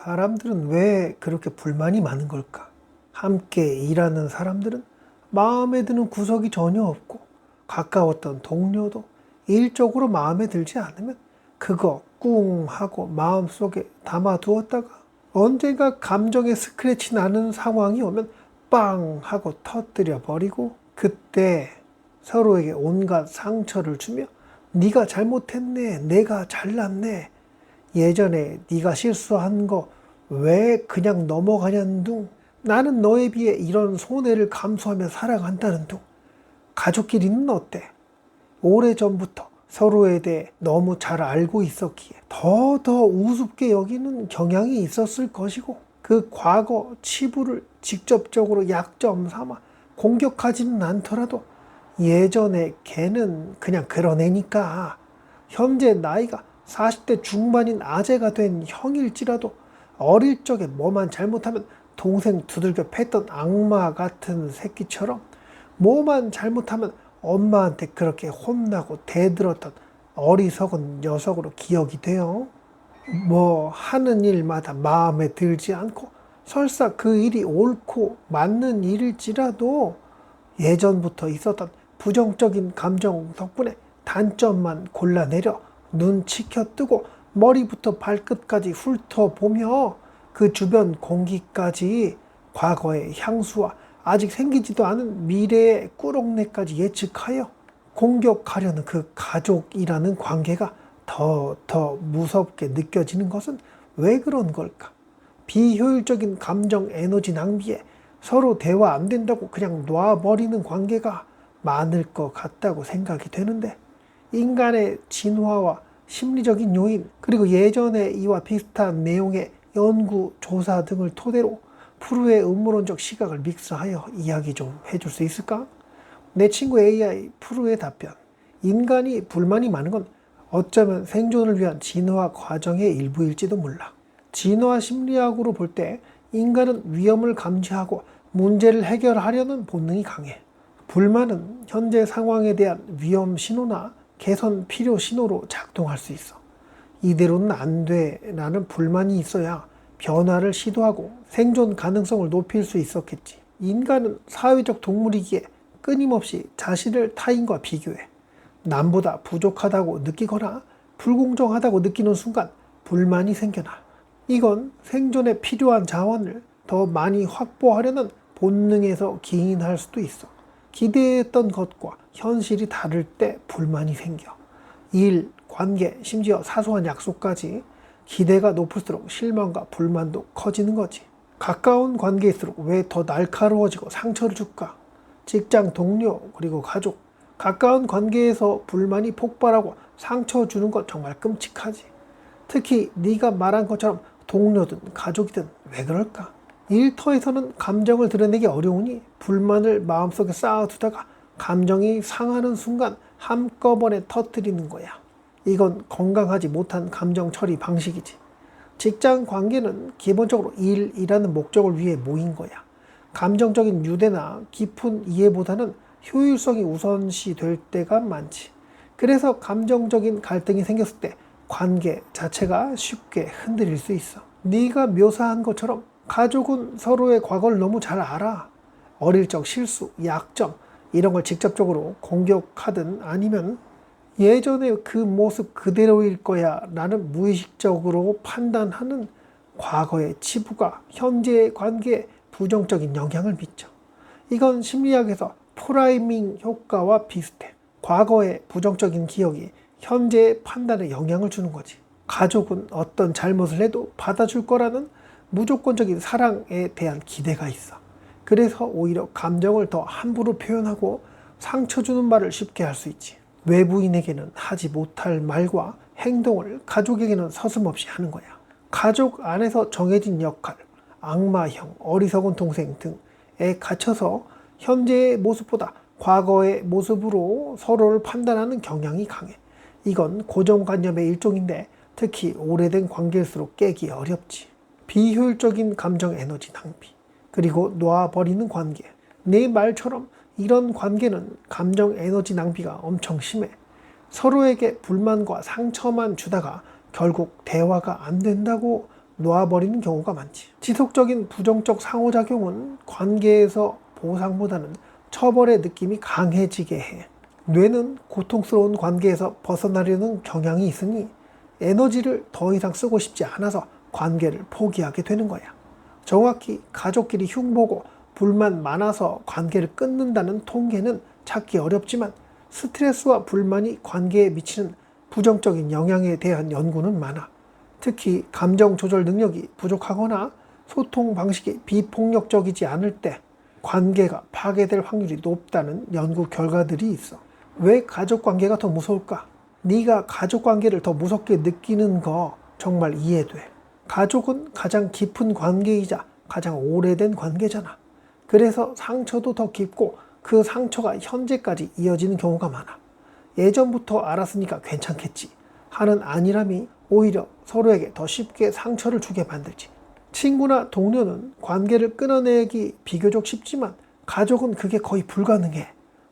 사람들은 왜 그렇게 불만이 많은 걸까? 함께 일하는 사람들은 마음에 드는 구석이 전혀 없고, 가까웠던 동료도 일적으로 마음에 들지 않으면 그거 꿍 하고 마음속에 담아두었다가 언젠가 감정에 스크래치 나는 상황이 오면 빵 하고 터뜨려 버리고, 그때 서로에게 온갖 상처를 주며 네가 잘못했네, 내가 잘났네, 예전에 네가 실수한 거 왜 그냥 넘어가냐는 둥, 나는 너에 비해 이런 손해를 감수하며 살아간다는 둥. 가족끼리는 어때? 오래전부터 서로에 대해 너무 잘 알고 있었기에 더 우습게 여기는 경향이 있었을 것이고, 그 과거 치부를 직접적으로 약점 삼아 공격하지는 않더라도 예전에 걔는 그냥 그런 애니까, 현재 나이가 40대 중반인 아재가 된 형일지라도 어릴 적에 뭐만 잘못하면 동생 두들겨 팼던 악마 같은 새끼처럼, 뭐만 잘못하면 엄마한테 그렇게 혼나고 대들었던 어리석은 녀석으로 기억이 돼요. 뭐 하는 일마다 마음에 들지 않고 설사 그 일이 옳고 맞는 일일지라도 예전부터 있었던 부정적인 감정 덕분에 단점만 골라내려 눈치켜 뜨고 머리부터 발끝까지 훑어보며 그 주변 공기까지 과거의 향수와 아직 생기지도 않은 미래의 꾸렁내까지 예측하여 공격하려는 그 가족이라는 관계가 더 무섭게 느껴지는 것은 왜 그런 걸까? 비효율적인 감정 에너지 낭비에 서로 대화 안 된다고 그냥 놔버리는 관계가 많을 것 같다고 생각이 되는데, 인간의 진화와 심리적인 요인, 그리고 예전에 이와 비슷한 내용의 연구, 조사 등을 토대로 프루의 음모론적 시각을 믹스하여 이야기 좀 해줄 수 있을까? 내 친구 AI 프루의 답변. 인간이 불만이 많은 건 어쩌면 생존을 위한 진화 과정의 일부일지도 몰라. 진화 심리학으로 볼 때 인간은 위험을 감지하고 문제를 해결하려는 본능이 강해. 불만은 현재 상황에 대한 위험 신호나 개선 필요 신호로 작동할 수 있어. 이대로는 안 돼 라는 불만이 있어야 변화를 시도하고 생존 가능성을 높일 수 있었겠지. 인간은 사회적 동물이기에 끊임없이 자신을 타인과 비교해. 남보다 부족하다고 느끼거나 불공정하다고 느끼는 순간 불만이 생겨나. 이건 생존에 필요한 자원을 더 많이 확보하려는 본능에서 기인할 수도 있어. 기대했던 것과 현실이 다를 때 불만이 생겨. 일, 관계, 심지어 사소한 약속까지 기대가 높을수록 실망과 불만도 커지는 거지. 가까운 관계일수록 왜 더 날카로워지고 상처를 줄까? 직장 동료, 그리고 가족. 가까운 관계에서 불만이 폭발하고 상처 주는 건 정말 끔찍하지. 특히 네가 말한 것처럼 동료든 가족이든 왜 그럴까? 일터에서는 감정을 드러내기 어려우니 불만을 마음속에 쌓아두다가 감정이 상하는 순간 한꺼번에 터뜨리는 거야. 이건 건강하지 못한 감정 처리 방식이지. 직장 관계는 기본적으로 일이라는 목적을 위해 모인 거야. 감정적인 유대나 깊은 이해보다는 효율성이 우선시 될 때가 많지. 그래서 감정적인 갈등이 생겼을 때 관계 자체가 쉽게 흔들릴 수 있어. 네가 묘사한 것처럼 가족은 서로의 과거를 너무 잘 알아. 어릴 적 실수, 약점 이런 걸 직접적으로 공격하든 아니면 예전에 그 모습 그대로일 거야 라는 무의식적으로 판단하는 과거의 치부가 현재의 관계에 부정적인 영향을 미쳐. 이건 심리학에서 프라이밍 효과와 비슷해. 과거의 부정적인 기억이 현재의 판단에 영향을 주는 거지. 가족은 어떤 잘못을 해도 받아줄 거라는 무조건적인 사랑에 대한 기대가 있어. 그래서 오히려 감정을 더 함부로 표현하고 상처 주는 말을 쉽게 할 수 있지. 외부인에게는 하지 못할 말과 행동을 가족에게는 서슴없이 하는 거야. 가족 안에서 정해진 역할, 악마형, 어리석은 동생 등에 갇혀서 현재의 모습보다 과거의 모습으로 서로를 판단하는 경향이 강해. 이건 고정관념의 일종인데 특히 오래된 관계일수록 깨기 어렵지. 비효율적인 감정 에너지 낭비, 그리고 놓아버리는 관계. 내 말처럼 이런 관계는 감정 에너지 낭비가 엄청 심해. 서로에게 불만과 상처만 주다가 결국 대화가 안 된다고 놓아버리는 경우가 많지. 지속적인 부정적 상호작용은 관계에서 보상보다는 처벌의 느낌이 강해지게 해. 뇌는 고통스러운 관계에서 벗어나려는 경향이 있으니 에너지를 더 이상 쓰고 싶지 않아서 관계를 포기하게 되는 거야. 정확히 가족끼리 흉보고 불만 많아서 관계를 끊는다는 통계는 찾기 어렵지만 스트레스와 불만이 관계에 미치는 부정적인 영향에 대한 연구는 많아. 특히 감정 조절 능력이 부족하거나 소통 방식이 비폭력적이지 않을 때 관계가 파괴될 확률이 높다는 연구 결과들이 있어. 왜 가족 관계가 더 무서울까? 네가 가족 관계를 더 무섭게 느끼는 거 정말 이해돼. 가족은 가장 깊은 관계이자 가장 오래된 관계잖아. 그래서 상처도 더 깊고 그 상처가 현재까지 이어지는 경우가 많아. 예전부터 알았으니까 괜찮겠지 하는 안일함이 오히려 서로에게 더 쉽게 상처를 주게 만들지. 친구나 동료는 관계를 끊어내기 비교적 쉽지만 가족은 그게 거의 불가능해.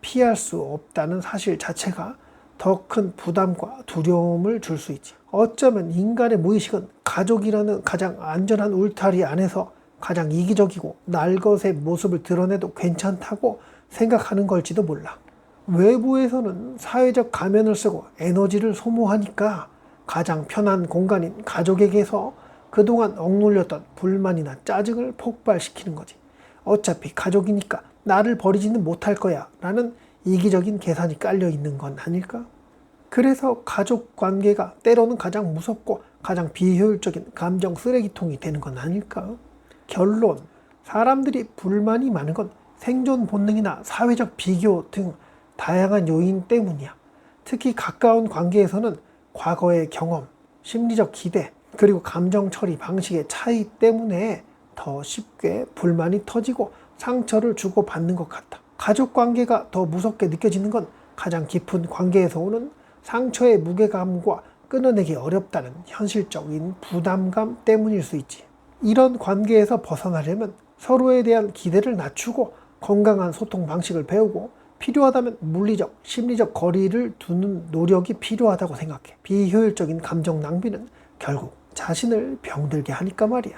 피할 수 없다는 사실 자체가 더 큰 부담과 두려움을 줄 수 있지. 어쩌면 인간의 무의식은 가족이라는 가장 안전한 울타리 안에서 가장 이기적이고 날것의 모습을 드러내도 괜찮다고 생각하는 걸지도 몰라. 외부에서는 사회적 가면을 쓰고 에너지를 소모하니까 가장 편한 공간인 가족에게서 그동안 억눌렸던 불만이나 짜증을 폭발시키는 거지. 어차피 가족이니까 나를 버리지는 못할 거야 라는 이기적인 계산이 깔려 있는 건 아닐까? 그래서 가족 관계가 때로는 가장 무섭고 가장 비효율적인 감정 쓰레기통이 되는 건 아닐까? 결론, 사람들이 불만이 많은 건 생존 본능이나 사회적 비교 등 다양한 요인 때문이야. 특히 가까운 관계에서는 과거의 경험, 심리적 기대, 그리고 감정 처리 방식의 차이 때문에 더 쉽게 불만이 터지고 상처를 주고받는 것 같아. 가족 관계가 더 무섭게 느껴지는 건 가장 깊은 관계에서 오는 상처의 무게감과 끊어내기 어렵다는 현실적인 부담감 때문일 수 있지. 이런 관계에서 벗어나려면 서로에 대한 기대를 낮추고 건강한 소통 방식을 배우고 필요하다면 물리적, 심리적 거리를 두는 노력이 필요하다고 생각해. 비효율적인 감정 낭비는 결국 자신을 병들게 하니까 말이야.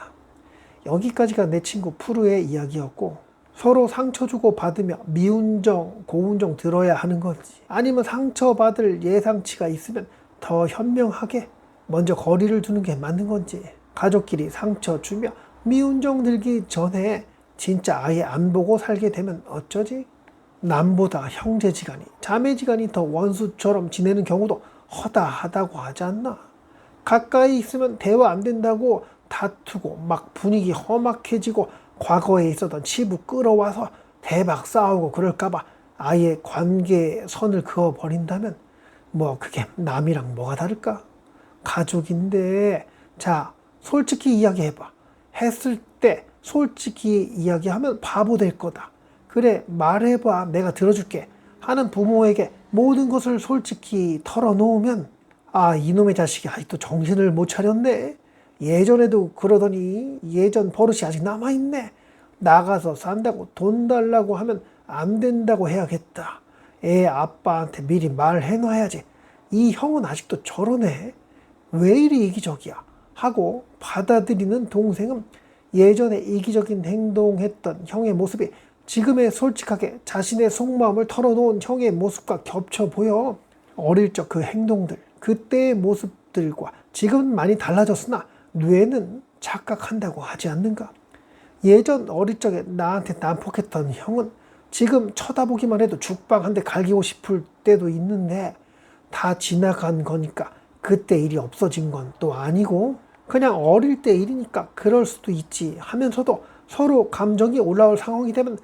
여기까지가 내 친구 푸르의 이야기였고, 서로 상처 주고 받으며 미운정, 고운정 들어야 하는 건지, 아니면 상처받을 예상치가 있으면 더 현명하게 먼저 거리를 두는 게 맞는 건지, 가족끼리 상처 주며 미운정 들기 전에 진짜 아예 안 보고 살게 되면 어쩌지? 남보다 형제지간이, 자매지간이 더 원수처럼 지내는 경우도 허다하다고 하지 않나? 가까이 있으면 대화 안 된다고 다투고 막 분위기 험악해지고 과거에 있었던 치부 끌어와서 대박 싸우고 그럴까봐 아예 관계에 선을 그어버린다면 뭐 그게 남이랑 뭐가 다를까? 가족인데, 자, 솔직히 이야기해봐. 했을 때 솔직히 이야기하면 바보 될 거다. 그래, 말해봐, 내가 들어줄게 하는 부모에게 모든 것을 솔직히 털어놓으면, 아, 이놈의 자식이 아직도 정신을 못 차렸네. 예전에도 그러더니 예전 버릇이 아직 남아있네. 나가서 산다고 돈 달라고 하면 안 된다고 해야겠다. 애 아빠한테 미리 말해놔야지. 이 형은 아직도 저러네. 왜 이리 이기적이야? 하고 받아들이는 동생은 예전에 이기적인 행동했던 형의 모습이 지금의 솔직하게 자신의 속마음을 털어놓은 형의 모습과 겹쳐 보여. 어릴 적 그 행동들, 그때의 모습들과 지금은 많이 달라졌으나 뇌는 착각한다고 하지 않는가? 예전 어릴 적에 나한테 난폭했던 형은 지금 쳐다보기만 해도 죽방 한 대 갈기고 싶을 때도 있는데, 다 지나간 거니까 그때 일이 없어진 건 또 아니고 그냥 어릴 때 일이니까 그럴 수도 있지 하면서도 서로 감정이 올라올 상황이 되면,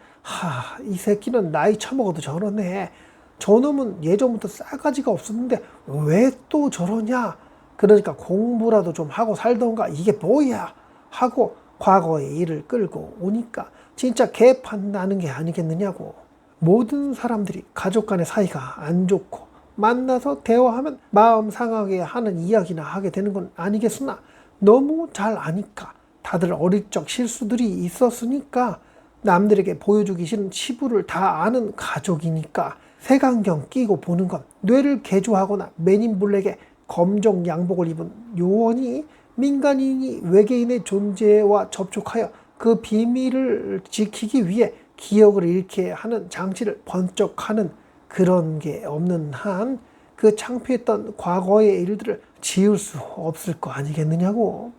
이 새끼는 나이 처먹어도 저러네. 저놈은 예전부터 싸가지가 없었는데 왜 또 저러냐. 그러니까 공부라도 좀 하고 살던가, 이게 뭐야 하고 과거의 일을 끌고 오니까 진짜 개판 나는 게 아니겠느냐고. 모든 사람들이 가족 간의 사이가 안 좋고 만나서 대화하면 마음 상하게 하는 이야기나 하게 되는 건 아니겠으나, 너무 잘 아니까, 다들 어릴 적 실수들이 있었으니까, 남들에게 보여주기 싫은 치부를 다 아는 가족이니까 색안경 끼고 보는 건 뇌를 개조하거나 맨인 블랙의 검정 양복을 입은 요원이 민간인이 외계인의 존재와 접촉하여 그 비밀을 지키기 위해 기억을 잃게 하는 장치를 번쩍하는 그런 게 없는 한 그 창피했던 과거의 일들을 지울 수 없을 거 아니겠느냐고.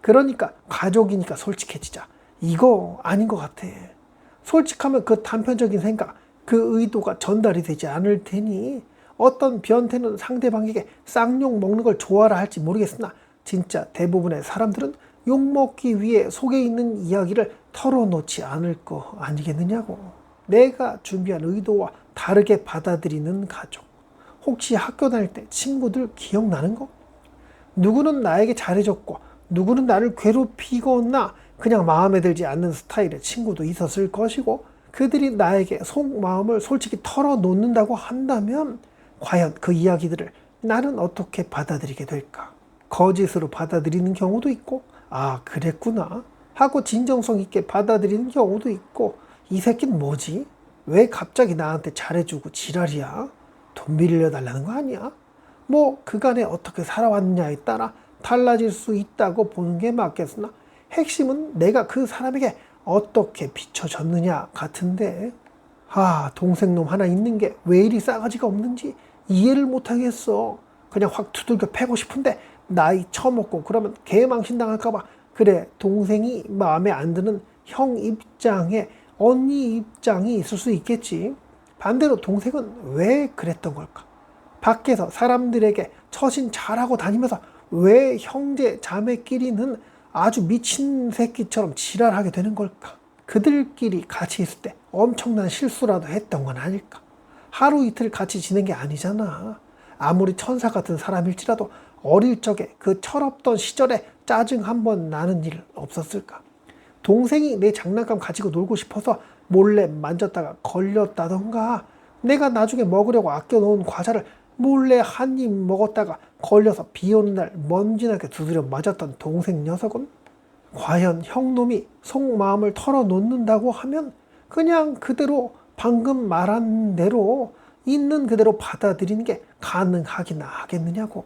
그러니까 가족이니까 솔직해지자. 이거 아닌 것 같아. 솔직하면 그 단편적인 생각, 그 의도가 전달이 되지 않을 테니 어떤 변태는 상대방에게 쌍욕 먹는 걸 좋아라 할지 모르겠으나 진짜 대부분의 사람들은 욕먹기 위해 속에 있는 이야기를 털어놓지 않을 거 아니겠느냐고. 내가 준비한 의도와 다르게 받아들이는 가족. 혹시 학교 다닐 때 친구들 기억나는 거? 누구는 나에게 잘해줬고 누구는 나를 괴롭히거나 그냥 마음에 들지 않는 스타일의 친구도 있었을 것이고, 그들이 나에게 속마음을 솔직히 털어놓는다고 한다면 과연 그 이야기들을 나는 어떻게 받아들이게 될까? 거짓으로 받아들이는 경우도 있고, 아 그랬구나 하고 진정성 있게 받아들이는 경우도 있고, 이 새끼는 뭐지? 왜 갑자기 나한테 잘해주고 지랄이야? 돈 빌려달라는 거 아니야? 뭐 그간에 어떻게 살아왔느냐에 따라 달라질 수 있다고 보는 게 맞겠으나 핵심은 내가 그 사람에게 어떻게 비춰졌느냐 같은데, 동생놈 하나 있는 게 왜 이리 싸가지가 없는지 이해를 못하겠어. 그냥 확 두들겨 패고 싶은데 나이 처먹고 그러면 개망신 당할까봐. 그래, 동생이 마음에 안 드는 형 입장에 언니 입장이 있을 수 있겠지. 반대로 동생은 왜 그랬던 걸까? 밖에서 사람들에게 처신 잘하고 다니면서 왜 형제 자매끼리는 아주 미친 새끼처럼 지랄하게 되는 걸까? 그들끼리 같이 있을 때 엄청난 실수라도 했던 건 아닐까? 하루 이틀 같이 지낸 게 아니잖아. 아무리 천사 같은 사람일지라도 어릴 적에 그 철없던 시절에 짜증 한번 나는 일 없었을까? 동생이 내 장난감 가지고 놀고 싶어서 몰래 만졌다가 걸렸다던가, 내가 나중에 먹으려고 아껴놓은 과자를 몰래 한 입 먹었다가 걸려서 비 오는 날 먼지나게 두드려 맞았던 동생 녀석은 과연 형놈이 속마음을 털어놓는다고 하면 그냥 그대로 방금 말한 대로 있는 그대로 받아들이는 게 가능하긴 하겠느냐고.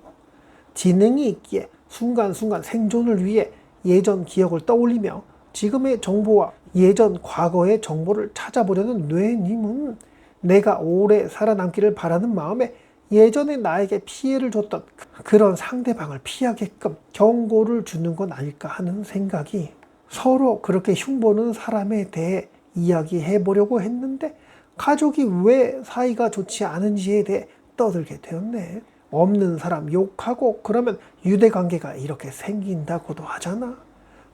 지능이 있기에 순간순간 생존을 위해 예전 기억을 떠올리며 지금의 정보와 예전 과거의 정보를 찾아보려는 뇌님은 내가 오래 살아남기를 바라는 마음에 예전에 나에게 피해를 줬던 그런 상대방을 피하게끔 경고를 주는 건 아닐까 하는 생각이, 서로 그렇게 흉보는 사람에 대해 이야기해 보려고 했는데 가족이 왜 사이가 좋지 않은지에 대해 떠들게 되었네. 없는 사람 욕하고 그러면 유대관계가 이렇게 생긴다고도 하잖아.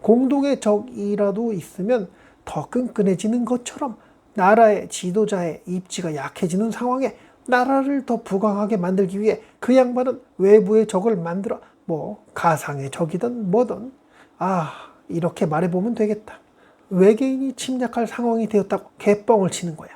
공동의 적이라도 있으면 더 끈끈해지는 것처럼 나라의 지도자의 입지가 약해지는 상황에 나라를 더 부강하게 만들기 위해 그 양반은 외부의 적을 만들어 가상의 적이든 뭐든, 이렇게 말해보면 되겠다. 외계인이 침략할 상황이 되었다고 개뻥을 치는 거야.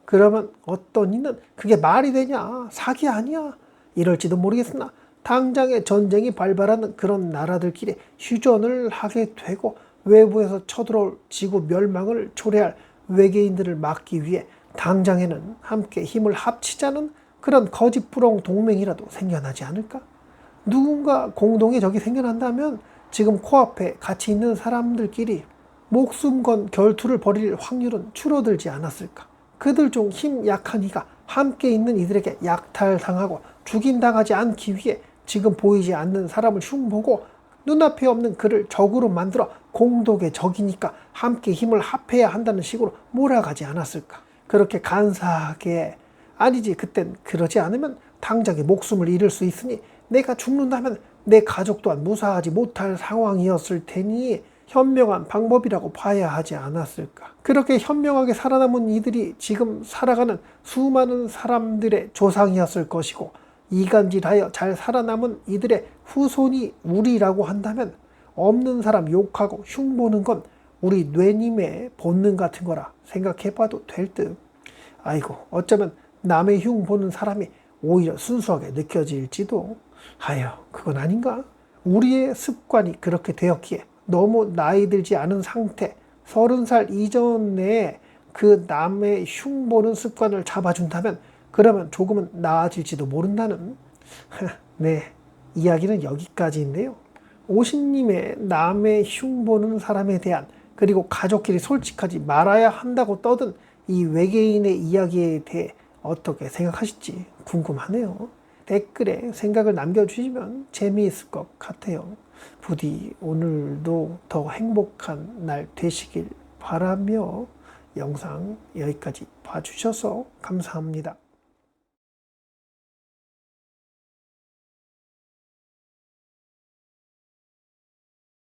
그러면 어떤 이는 그게 말이 되냐, 사기 아니야, 이럴지도 모르겠으나 당장의 전쟁이 발발하는 그런 나라들끼리 휴전을 하게 되고 외부에서 쳐들어올 지구 멸망을 초래할 외계인들을 막기 위해 당장에는 함께 힘을 합치자는 그런 거짓부렁 동맹이라도 생겨나지 않을까? 누군가 공동의 적이 생겨난다면 지금 코앞에 같이 있는 사람들끼리 목숨 건 결투를 벌일 확률은 줄어들지 않았을까? 그들 중 힘 약한 이가 함께 있는 이들에게 약탈당하고 죽임당하지 않기 위해 지금 보이지 않는 사람을 흉보고 눈앞에 없는 그를 적으로 만들어 공동의 적이니까 함께 힘을 합해야 한다는 식으로 몰아가지 않았을까? 그렇게 간사하게, 아니지, 그땐 그러지 않으면 당장에 목숨을 잃을 수 있으니 내가 죽는다면 내 가족 또한 무사하지 못할 상황이었을 테니 현명한 방법이라고 봐야 하지 않았을까? 그렇게 현명하게 살아남은 이들이 지금 살아가는 수많은 사람들의 조상이었을 것이고, 이간질하여 잘 살아남은 이들의 후손이 우리라고 한다면 없는 사람 욕하고 흉보는 건 우리 뇌님의 본능 같은 거라 생각해봐도 될 듯. 아이고, 어쩌면 남의 흉 보는 사람이 오히려 순수하게 느껴질지도. 그건 아닌가? 우리의 습관이 그렇게 되었기에 너무 나이 들지 않은 상태, 30살 이전에 그 남의 흉 보는 습관을 잡아준다면 그러면 조금은 나아질지도 모른다는 네, 이야기는 여기까지인데요. 오신님의 남의 흉보는 사람에 대한, 그리고 가족끼리 솔직하지 말아야 한다고 떠든 이 외계인의 이야기에 대해 어떻게 생각하실지 궁금하네요. 댓글에 생각을 남겨주시면 재미있을 것 같아요. 부디 오늘도 더 행복한 날 되시길 바라며 영상 여기까지 봐주셔서 감사합니다.